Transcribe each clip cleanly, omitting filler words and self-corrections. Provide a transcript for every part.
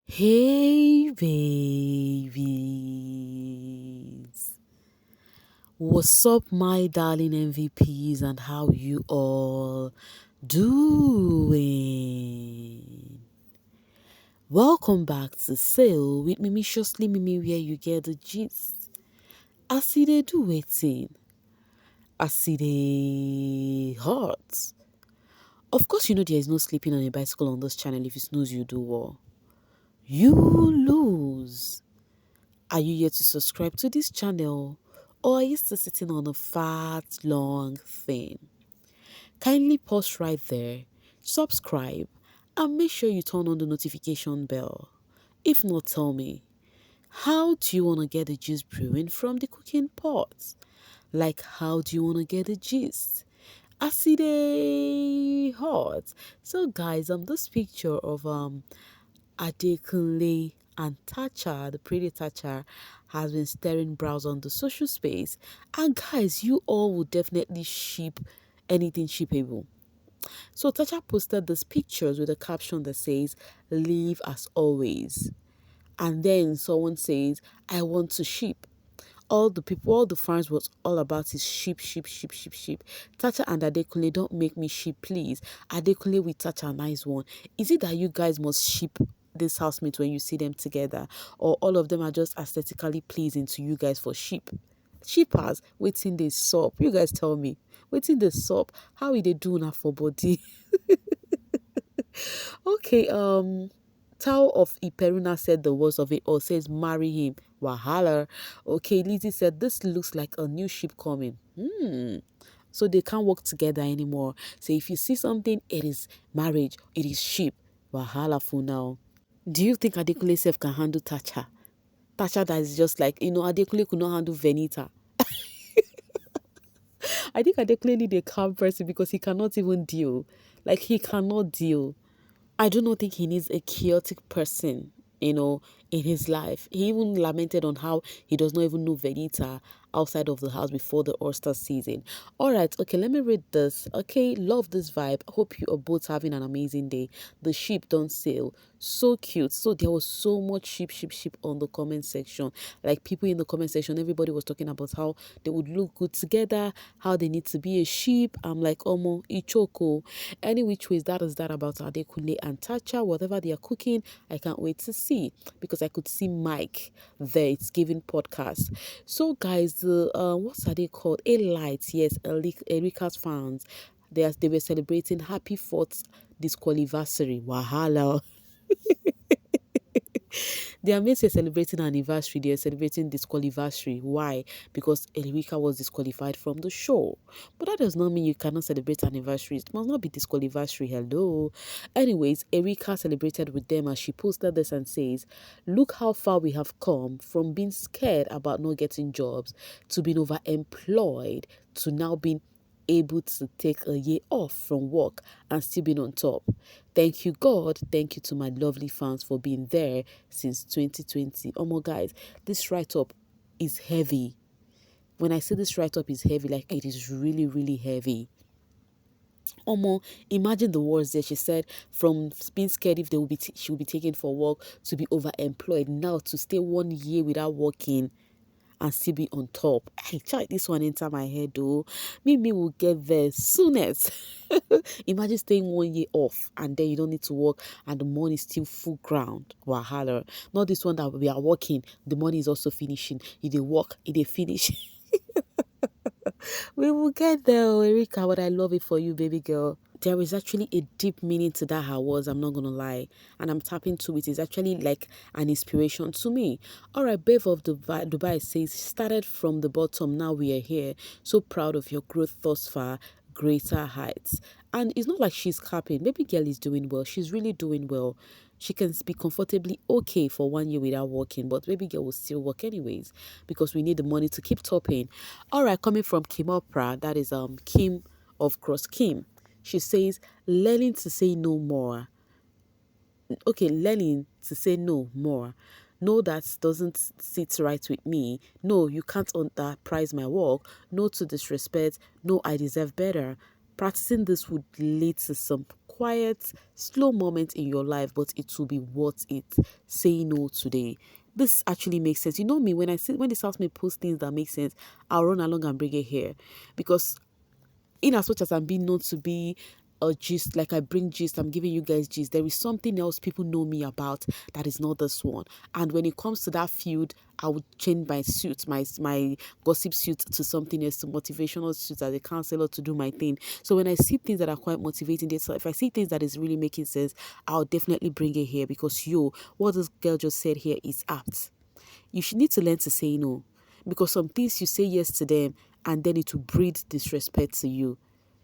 Hey babies, what's up my darling MVPs and how you all doing? Welcome back to Sail with Mimiciously Mimi where you get the gist. I see they do waiting. I see they hot. Of course you know there is no sleeping on a bicycle on this channel. If you snooze you do well. You lose. Are you yet to subscribe to this channel, or are you still sitting on a fat, long thing? Kindly pause right there, subscribe, and make sure you turn on the notification bell. If not, tell me, how do you want to get the juice brewing from the cooking pot? Like, how do you want to get the gist? I see they hot. So guys, this picture of Adekunle and Tacha, the pretty Tacha, has been stirring brows on the social space. And guys, you all will definitely ship anything shippable. So Tacha posted these pictures with a caption that says, "Live as always." And then someone says, "I want to ship." All the people, all the fans was all about is sheep, sheep, sheep, sheep, sheep. Tacha and Adekunle, don't make me sheep, please. Adekunle with Tacha, nice one. Is it that you guys must sheep this housemate when you see them together, or all of them are just aesthetically pleasing to you guys for sheep? Sheepers, waiting they sup. You guys tell me. Waiting they sup. How are they doing that for body? Okay, Tao of Iperuna said the words of it all, says marry him. Wahala. Okay, Lizzie said this looks like a new ship coming. So they can't work together anymore. So if you see something, it is marriage, it is ship. Wahala for now. Do you think Adekunle self can handle Tacha? Tacha that is just like, Adekunle could not handle Venita. I think Adekunle need a calm person because he cannot even deal. Like, he cannot deal. I do not think he needs a chaotic person, in his life. He even lamented on how he does not even know Venita outside of the house before the oyster season. All right, okay, let me read this. Okay, love this vibe. Hope you are both having an amazing day. The sheep don't sail. So cute. So there was so much sheep on the comment section. Like people in the comment section, everybody was talking about how they would look good together, how they need to be a sheep. I'm like, Omo, Ichoko. Any which ways, that is that about Adekunle and Tacha. Whatever they are cooking, I can't wait to see because I could see Mike there. It's giving podcast. So guys, the what are they called? A light, yes, Erika's fans. They were celebrating happy fourth disqualiversary. Wahala. They are meant to celebrating an anniversary. They are celebrating disqualiversary. Why? Because Erika was disqualified from the show. But that does not mean you cannot celebrate anniversaries. It must not be disqualiversary. Hello. Anyways, Erika celebrated with them as she posted this and says, "Look how far we have come from being scared about not getting jobs to being overemployed to now being able to take a year off from work and still being on top. Thank you, God. Thank you to my lovely fans for being there since 2020. Oh my guys, this write-up is heavy. When I say this write-up is heavy, like it is really, really heavy. Omo, imagine the words there. She said, from being scared if they will be she will be taken for work to be overemployed, now to stay 1 year without working and still be on top. Hey, child, this one enter my head though. Me will get there soonest. Imagine staying 1 year off and then you don't need to work and the money is still full ground. Wahala. Not this one that we are working, the money is also finishing. If they work, if they finish. We will get there, Erika, but I love it for you, baby girl. There is actually a deep meaning to that her words, I'm not gonna lie, and I'm tapping to it. It's actually like an inspiration to me. All right, Bev of Dubai says, started from the bottom, now we are here. So proud of your growth thus far, greater heights. And it's not like she's capping. Baby girl is doing well. She's really doing well. She can be comfortably okay for 1 year without working, but baby girl will still work anyways because we need the money to keep topping. All right, coming from Kim Opera, that is Kim of Cross Kim. She says, learning to say no more. Okay, learning to say no more. No, that doesn't sit right with me. No, you can't underprice my work. No to disrespect. No, I deserve better. Practicing this would lead to some quiet, slow moments in your life, but it will be worth it. Say no today. This actually makes sense. You know me, when this house may post things that make sense, I'll run along and bring it here. Because in as much as I'm being known to be a gist, like I bring gist, I'm giving you guys gist, there is something else people know me about that is not this one. And when it comes to that field, I would change my suit, my gossip suit, to something else, to motivational suit as a counselor, to do my thing. So when I see things that are quite motivating, so if I see things that is really making sense, I'll definitely bring it here, because what this girl just said here is apt. You should need to learn to say no, because some things you say yes to them, and then it will breed disrespect to you.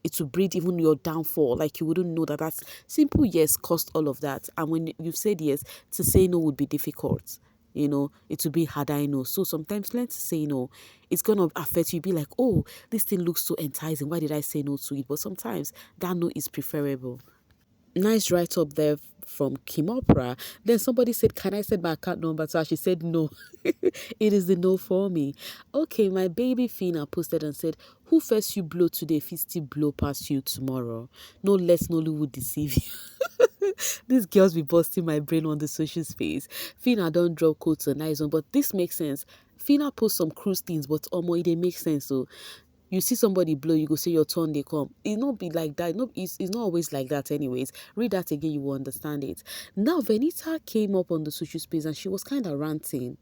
It will breed even your downfall. Like, you wouldn't know that that's simple yes cost all of that. And when you've said yes, to say no would be difficult. It will be hard, I know. So sometimes learn to say no. It's gonna affect you. Be like, oh, this thing looks so enticing, why did I say no to it? But sometimes that no is preferable. Nice write up there from Kimopra. Then somebody said, can I send my account number? So she said no. It is the no for me. Okay, my baby Phyna posted and said, who first you blow today if he still blow past you tomorrow? No less Nollywood deceive you. These girls be busting my brain on the social space. Phyna don't drop quotes on nice one, but this makes sense. Phyna post some cruise things, but it dey make sense. So you see somebody blow, you go say your turn they come. It not be like that. No, it's not always like that anyways. Read that again, you will understand it. Now, Venita came up on the social space and she was kind of ranting.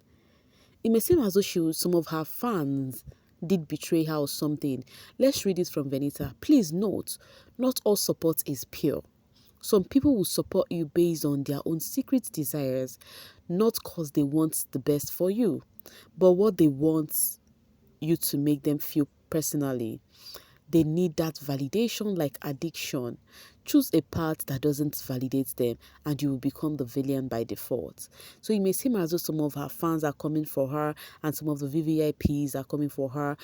It may seem as though some of her fans did betray her or something. Let's read it from Venita. Please note, not all support is pure. Some people will support you based on their own secret desires, not because they want the best for you, but what they want you to make them feel personally. They need that validation like addiction. Choose a path that doesn't validate them and you will become the villain by default. So it may seem as though some of her fans are coming for her and some of the VVIPs are coming for her,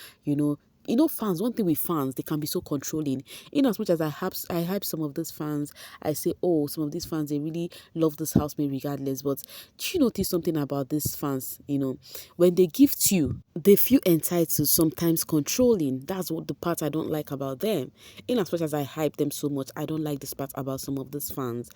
fans, one thing with fans, they can be so controlling. In as much as I hype some of these fans, I say, oh, some of these fans, they really love this housemate regardless. But do you notice something about these fans? When they gift you, they feel entitled, sometimes controlling. That's what the part I don't like about them. In as much as I hype them so much, I don't like this part about some of these fans.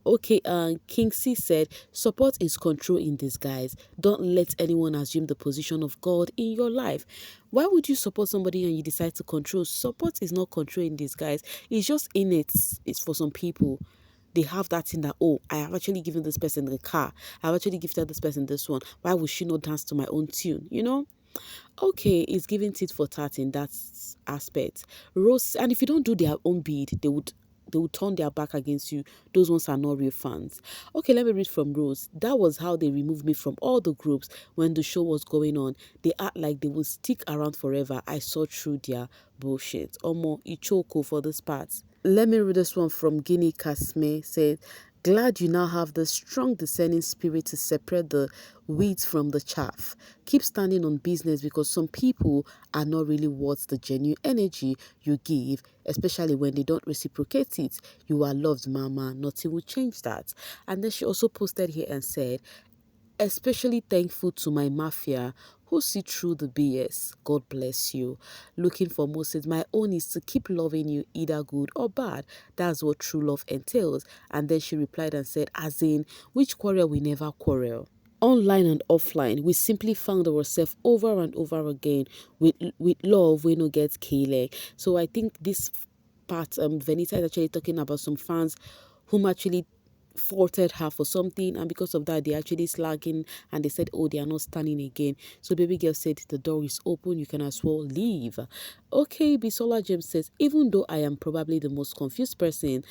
Okay, King C said, support is control in disguise. Don't let anyone assume the position of God in your life. Why would you support somebody and you decide to control? Support is not control in disguise. It's just innate. It's for some people. They have that thing that, oh, I have actually given this person the car. I've actually gifted this person this one. Why would she not dance to my own tune? Okay, it's giving tit for tat in that aspect. Rose, and if you don't do their own bid, they would turn their back against you. Those ones are not real fans. Okay, let me read from Rose. That was how they removed me from all the groups when the show was going on. They act like they will stick around forever. I saw through their bullshit. Omo, Ichoko for this part. Let me read this one from Guinea Kasme. Said, glad you now have the strong discerning spirit to separate the weeds from the chaff. Keep standing on business because some people are not really worth the genuine energy you give, especially when they don't reciprocate it. You are loved, mama. Nothing will change that. And then she also posted here and said, especially thankful to my mafia who see through the BS. God bless you. Looking for Moses. My own is to keep loving you, either good or bad. That's what true love entails. And then she replied and said, as in, which quarrel we never quarrel. Online and offline, we simply found ourselves over and over again with love we no get kele. So I think this part, Venita is actually talking about some fans whom actually faulted her for something, and because of that they actually slagging and they said, oh, they are not standing again. So baby girl said, the door is open, you can as well leave. Okay, Bisola James says, even though I am probably the most confused person,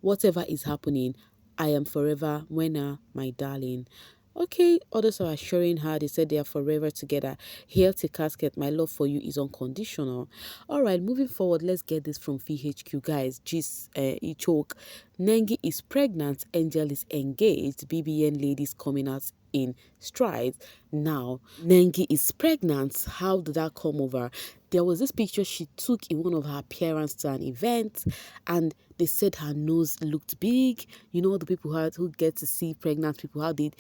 whatever is happening, I am forever Wena, my darling. Okay, others are assuring her, they said they are forever together. Hail to casket, my love for you is unconditional. All right, moving forward, let's get this from VHQ, guys. Ichok. Nengi is pregnant, Angel is engaged, BBN ladies coming out in strides. Now, Nengi is pregnant. How did that come over? There was this picture she took in one of her appearance to an event, and They said her nose looked big. You know, the people who get to see pregnant people, how they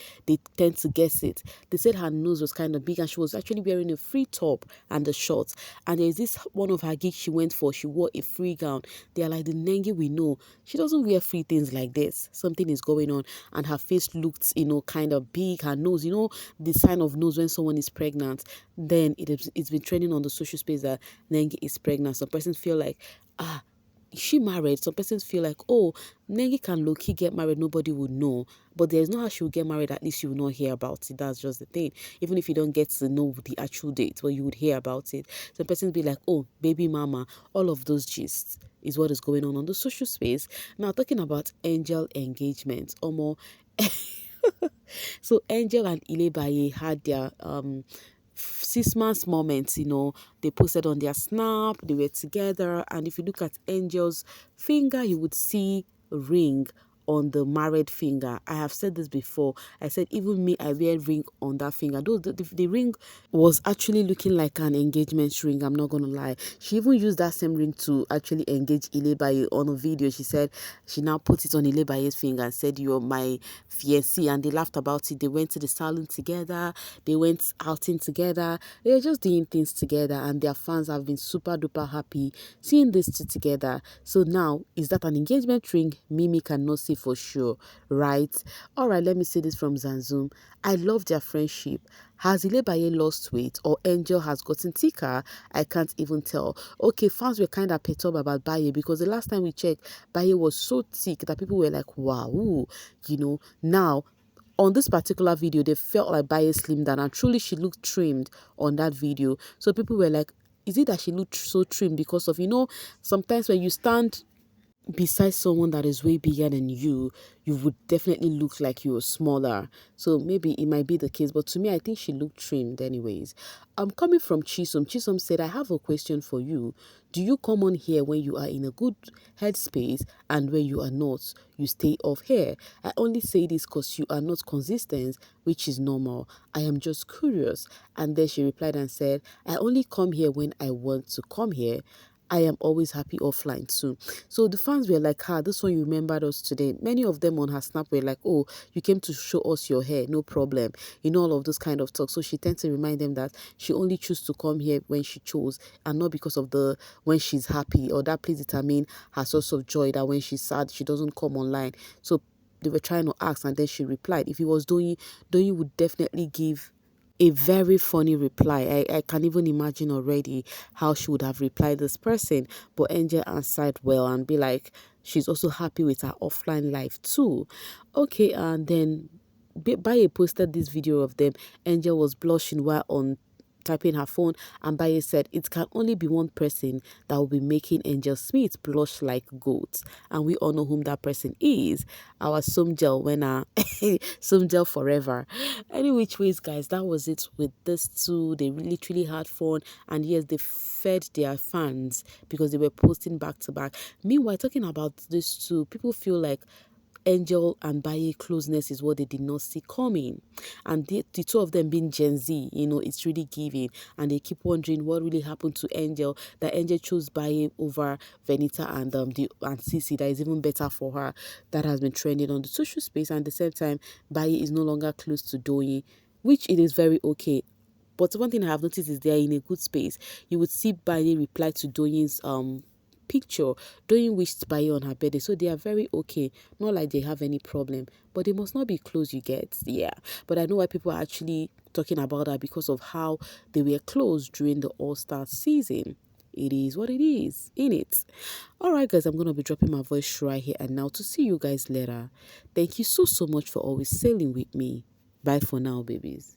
tend to guess it. They said her nose was kind of big, and she was actually wearing a free top and a short. And there's this one of her gigs she went for. She wore a free gown. They are like, the Nengi we know. She doesn't wear free things like this. Something is going on. And her face looked, kind of big. Her nose, the sign of nose when someone is pregnant. Then it's been trending on the social space that Nengi is pregnant. Some persons feel like, is she married? Some persons feel like, oh, Nengi can low-key get married, nobody would know. But there's no how she will get married, at least you will not hear about it. That's just the thing. Even if you don't get to know the actual date, well, you would hear about it. Some persons be like, oh, baby mama, all of those gists is what is going on the social space. Now, talking about angel engagement, or more. So Angel and Ilebaye had their 6 months moments. They posted on their snap, they were together, and if you look at Angel's finger, you would see a ring on the married finger. I have said this before. I said even me, I wear ring on that finger. Though the ring was actually looking like an engagement ring, I'm not gonna lie. She even used that same ring to actually engage Ilebaye on a video. She said she now put it on Ilebaye's finger and said, "You're my fiancé," and they laughed about it. They went to the salon together, they went outing together, they were just doing things together, and their fans have been super duper happy seeing these two together. So now, is that an engagement ring? Mimi cannot say for sure, right? All right, let me say this from Zanzoom. I love their friendship. Has Ilebaye lost weight or Angel has gotten thicker? I can't even tell. Okay, fans were kind of perturbed about Baye because the last time we checked, Baye was so thick that people were like, wow, now on this particular video, they felt like Baye slimmed down, and truly she looked trimmed on that video. So people were like, is it that she looked so trimmed because of, sometimes when you stand beside someone that is way bigger than you would definitely look like you're smaller. So maybe it might be the case, but to me, I think she looked trimmed anyways. I'm coming from Chisom. Chisom said, I have a question for you. Do you come on here when you are in a good headspace, and when you are not, you stay off here? I only say this because you are not consistent, which is normal. I am just curious. And then she replied and said, I only come here when I want to come here. I am always happy offline too. So the fans were like, this one you remembered us today. Many of them on her snap were like, oh, you came to show us your hair, no problem. All of those kind of talk. So she tends to remind them that she only chose to come here when she chose, and not because of when she's happy, or that please determine her source of joy, that when she's sad, she doesn't come online. So they were trying to ask, and then she replied, if it was Doyin would definitely give a very funny reply. I can even imagine already how she would have replied this person. But Angel answered well and be like, she's also happy with her offline life too. Okay, and then Baye posted this video of them. Angel was blushing while on typing her phone, and Baye said it can only be one person that will be making Angel Smith blush like goats, and we all know whom that person is. Our Somgel winner, Somgel forever. Any which ways, guys, that was it with this two. They literally had fun, and yes, they fed their fans because they were posting back to back. Meanwhile, talking about this two, people feel like Angel and Baye closeness is what they did not see coming. And the two of them being Gen Z, it's really giving. And they keep wondering what really happened to Angel, that Angel chose Baye over Venita and Sisi, that is even better for her. That has been trending on the social space. And at the same time, Baye is no longer close to Doyin, which it is very okay. But one thing I have noticed is they are in a good space. You would see Baye reply to Doyin's picture. Doyin wished Baye on her birthday, so they are very okay. Not like they have any problem, but they must not be close, you get. Yeah, but I know why people are actually talking about that, because of how they were close during the All-Star season. It is what it is, in it. All right, guys, I'm gonna be dropping my voice right here and now to see you guys later. Thank you so much for always sailing with me. Bye for now, babies.